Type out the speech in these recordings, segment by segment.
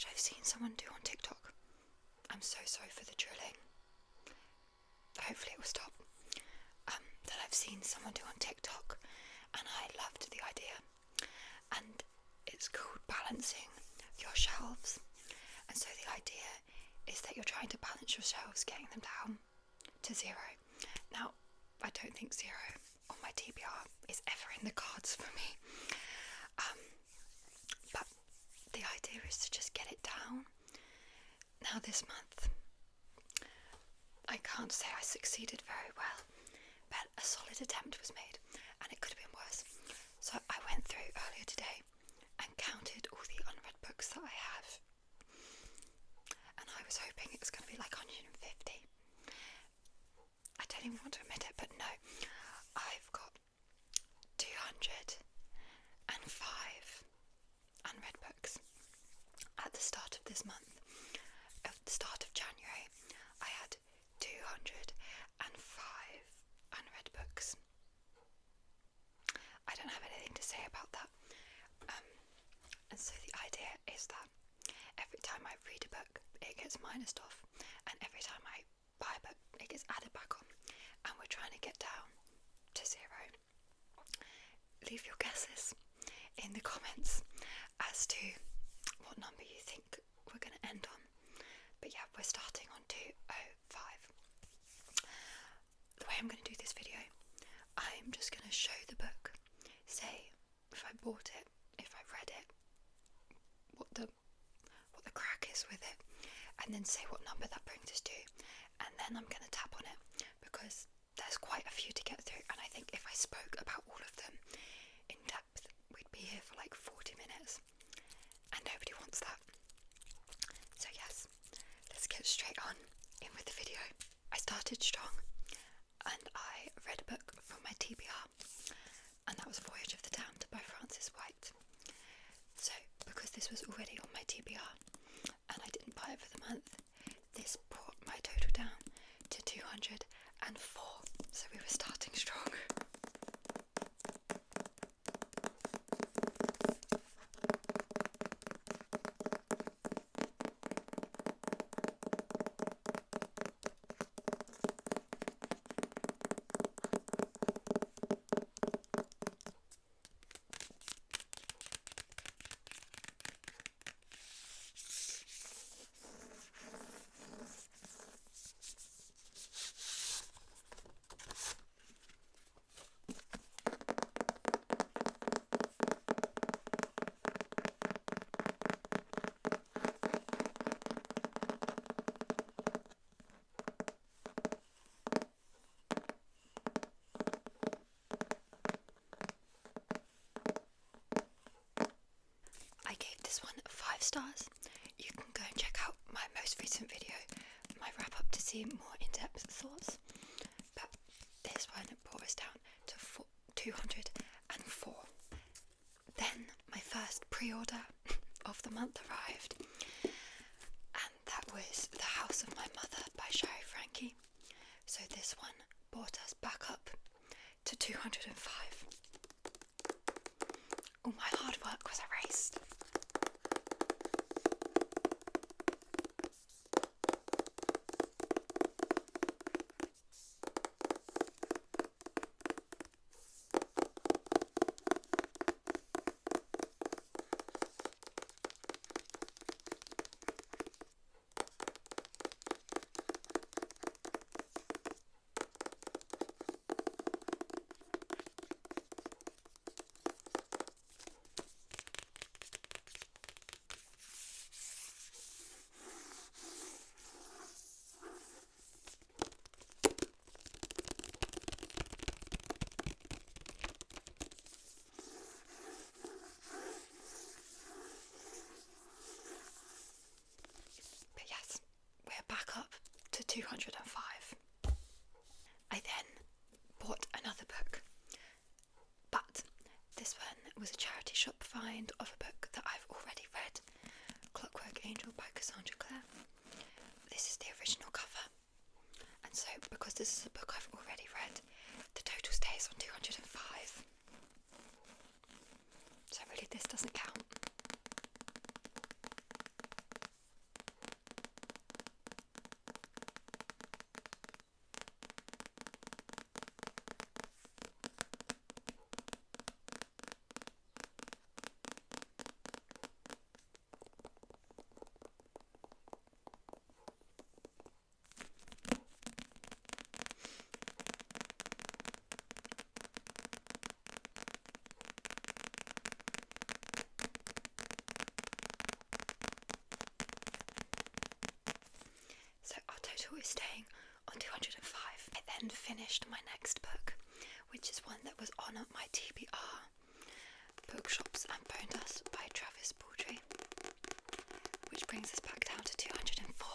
which I've seen someone do on TikTok. I'm so sorry for the drilling. Hopefully it will stop. That I've seen someone do on TikTok, and I loved the idea. And it's called Balancing Your Shelves. And so the idea is that you're trying to balance your shelves, getting them down to 0. Now, I don't think 0 on my TBR is ever in the cards for me. But the idea is to just get it down. Now this month, I can't say I succeeded very well, but a solid attempt was made, and it could have been worse. So I went through earlier today and counted all the unread books that I have, and I was hoping it was going to be like 150. I don't even want to admit it, but no, I've got 205 unread books. At the start of this month, at the start of January, I had 205 unread books. I don't have anything to say about that. And so the idea is that every time I read a book, it gets minused off, and every time I buy a book, it gets added back on, and we're trying to get down to 0. Leave your guesses in the comments as to what number you think we're going to end on. But yeah, we're starting on 205. The way I'm going to do this video, I'm just going to show the book, say if I bought it, if I read it, what the crack is with it, and then say what number that brings us to, and then I'm going to tap on it, because there's quite a few to get through, and I think if I spoke about all of them in depth, we'd be here for like 40 minutes, and nobody wants that. So yes, let's get straight on in with the video. I started strong, and I read a book from my TBR, and that was Voyage of the Damned by Frances White. So because this was already on my TBR, and I didn't buy it for the month, this brought my total down to 204, so we were starting strong. I gave this one 5 stars. You can go and check out my most recent video, my wrap up, to see more in-depth thoughts. But this one brought us down to 204. Then my first pre-order of the month arrived, and that was The House of My Mother by Sherry Frankie. So this one brought us back up to 205. All my hard work was erased. Back up to 205. I then bought another book, but this one was a charity shop find of a book that I've already read, Clockwork Angel by Cassandra Clare. This is the original cover, and so because this is a book I've already read, the total stays on 205. So really this doesn't count. was staying on 205. I then finished my next book, which is one that was on my TBR, Bookshops and Bone Dust by Travis Baldry, which brings us back down to 204.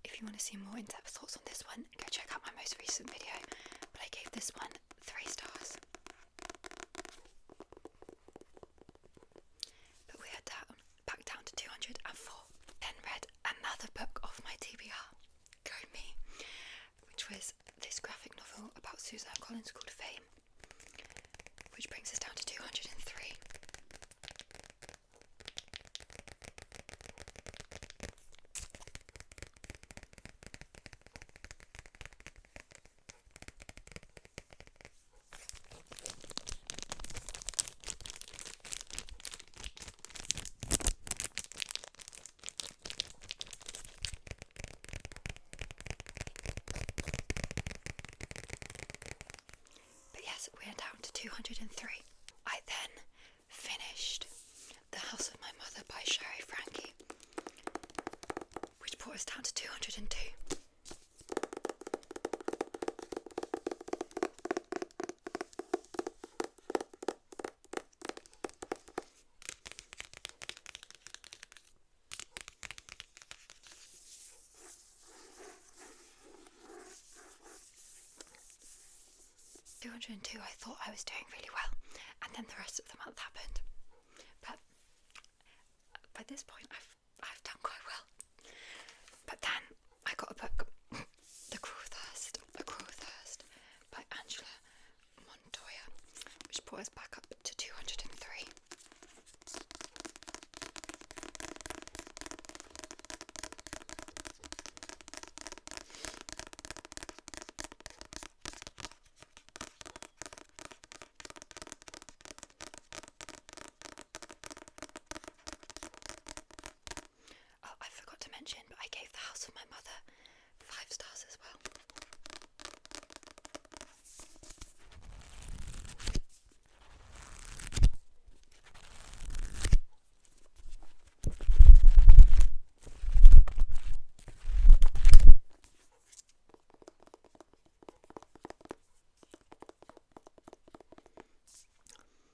If you want to see more in-depth thoughts on this one, go check out my most recent video, but I gave this one 3 stars. But we are back down to 204. Then read another book off my TBR, Go Me, which was this graphic novel about Suzanne Collins called Fame, which brings us down to 203. We're down to 203. I then finished The House of My Mother by Sherry Frankie, which brought us down to 202. I thought I was doing really well, and then the rest of the month happened. But by this point, I've done quite well. But then I got a book, The Cruel Thirst by Angela Montoya, which brought us back up to 203. But I gave The House of My Mother 5 stars as well.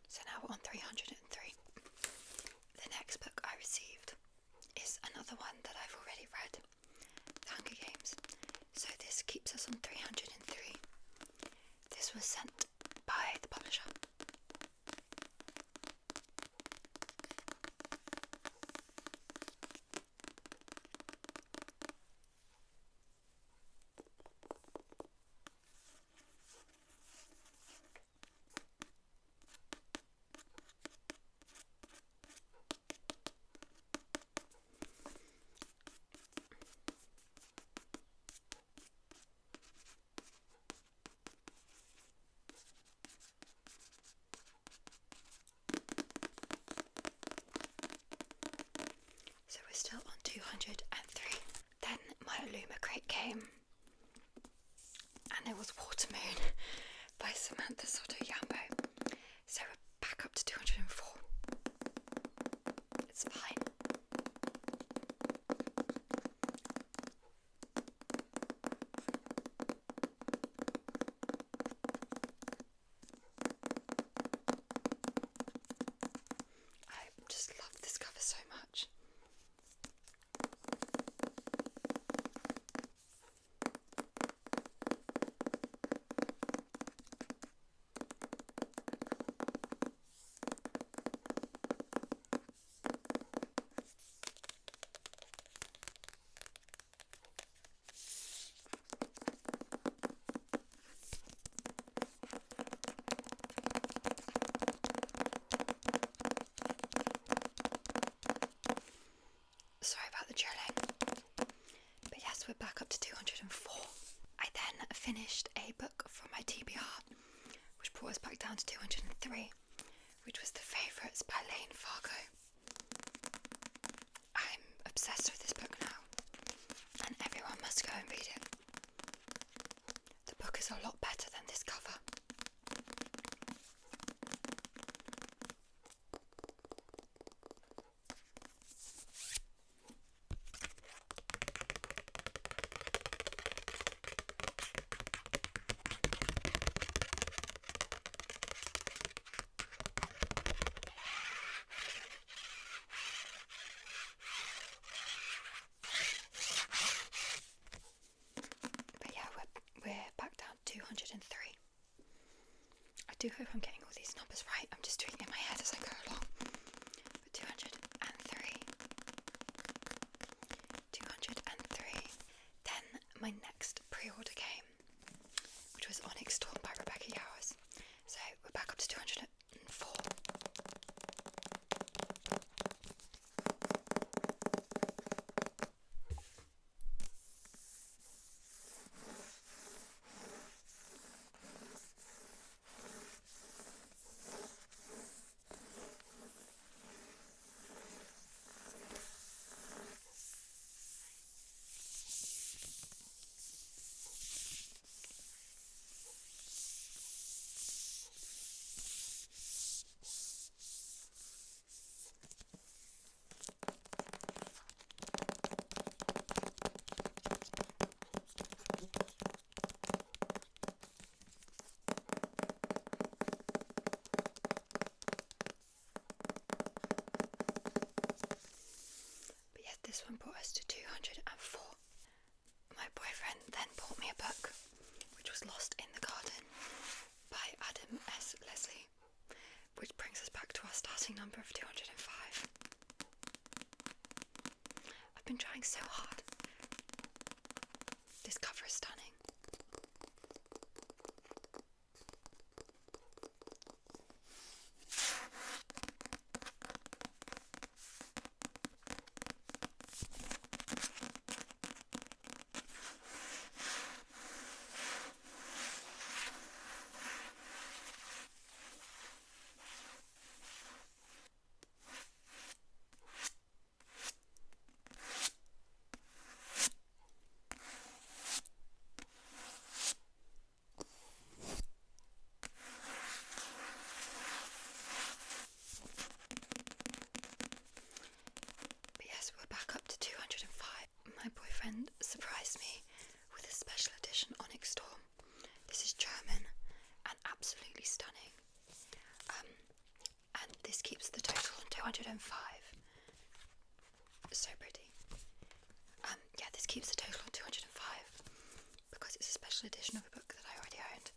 So now we're on 303. The next book I received is another one that I've already read, The Hunger Games. So this keeps us on 303. This was sent by the publisher. So we're still on 203. Then my Illuma crate came, and it was Watermoon by Samantha Soto Yambo. So we're back up to 204. It's fine. I just love this cover so much. Sorry about the drilling. But yes, we're back up to 204. I then finished a book from my TBR, which brought us back down to 203. which was The Favourites by Lane Fargo. I'm obsessed with this book now, and everyone must go and read it. The book is a lot better than this cover. But yeah, we're back down to 203. I do hope I'm getting all these numbers right. I'm just doing it in my head as I go along. But 203. 203. Then my next pre-order came, which was Onyx Storm by Rebecca Yarros. So we're back up to 204. This one brought us to 204. My boyfriend then bought me a book, which was Lost in the Garden by Adam S. Leslie, which brings us back to our starting number of 205. I've been trying so hard. This cover is stunning. We're back up to 205. My boyfriend surprised me with a special edition Onyx Storm. This is German and absolutely stunning. And this keeps the total on 205. So pretty. Yeah, this keeps the total on 205 because it's a special edition of a book that I already owned.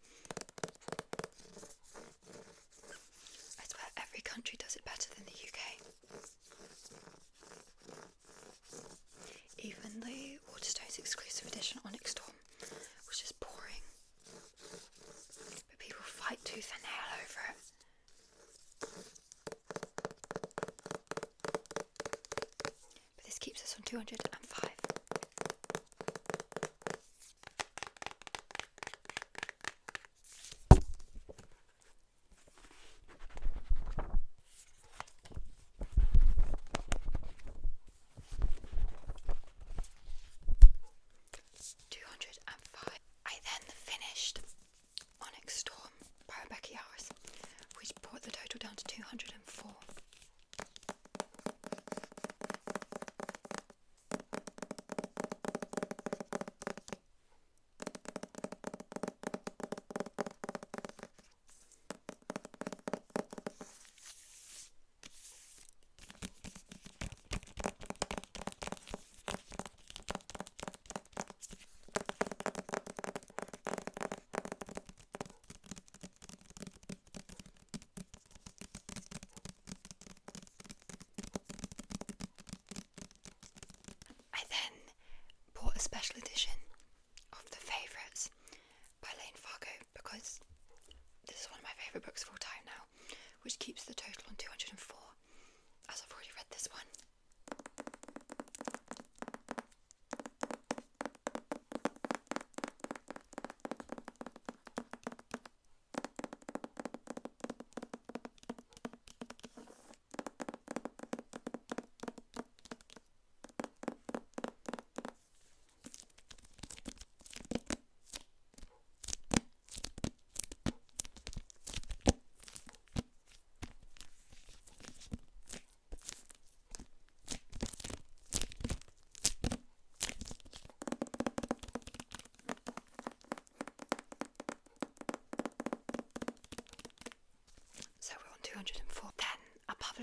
I swear every country does it better than the UK. Even the Waterstones exclusive edition Onyx Storm was just boring, but people fight tooth and nail over it. But this keeps us on 205. I then finished Onyx Storm by Rebecca Yarros, which brought the total down to 204. A special edition of The Favourites by Lane Fargo because this is one of my favourite books of all time now, which keeps the total on 204 as I've already read this one.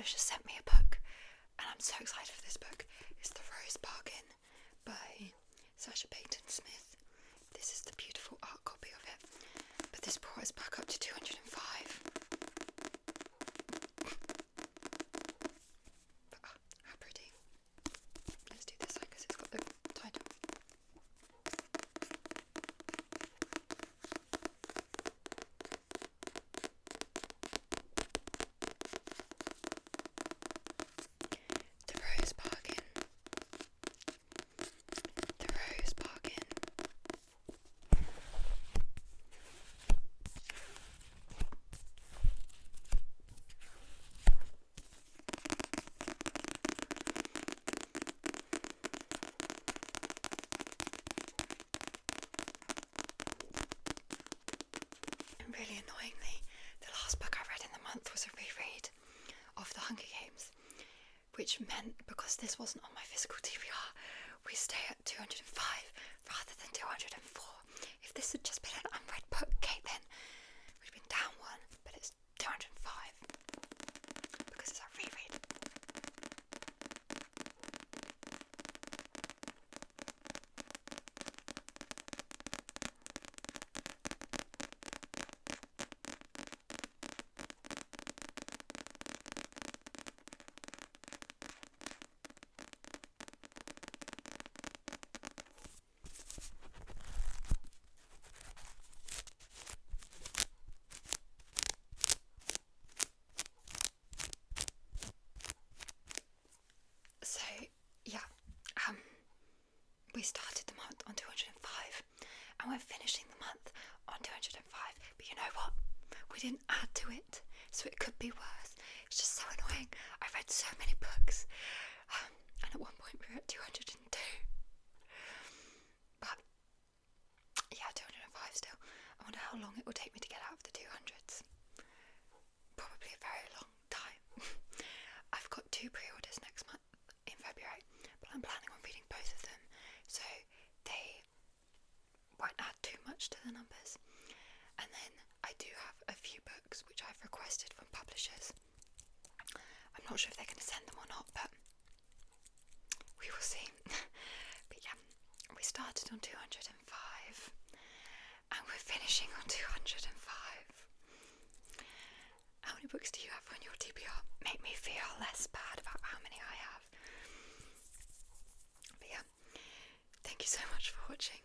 publisher sent me a book, and I'm so excited for this book. It's The Rose Bargain by Sacha Baton Smith. This is the beautiful art copy of it, but this brought us back up to 205. But how pretty. Let's do this side because it's got the title. The Rose Bargain. The Rose Bargain. And really annoyingly, the last book I read in the month was a reread of The Hunger Games, which meant, because this wasn't on my physical TBR, we stay at 205 rather than 204. If this had just been an unread book, Caitlin, we'd been down one, but it's 205 because it's a reread. So, yeah, we started the month on 205 and we're finishing the month on 205, but you know what? We didn't add to it, so it could be worse. It's just so annoying. I read so many books, and at one point we were at 202. But, yeah, 205 still. I wonder how long it will take me to get out of the 200s. Probably a very long time. I've got 2 pre-orders next month in February, but I'm planning on reading both of them, so they won't add too much to the numbers. And then I do have a few books which I've requested from publishers. I'm not sure if they're going to send them or not, but we will see. But yeah, we started on 205 and we're finishing on 205. How many books do you have on your TBR? Make me feel less bad about how many I have. But yeah, thank you so much for watching.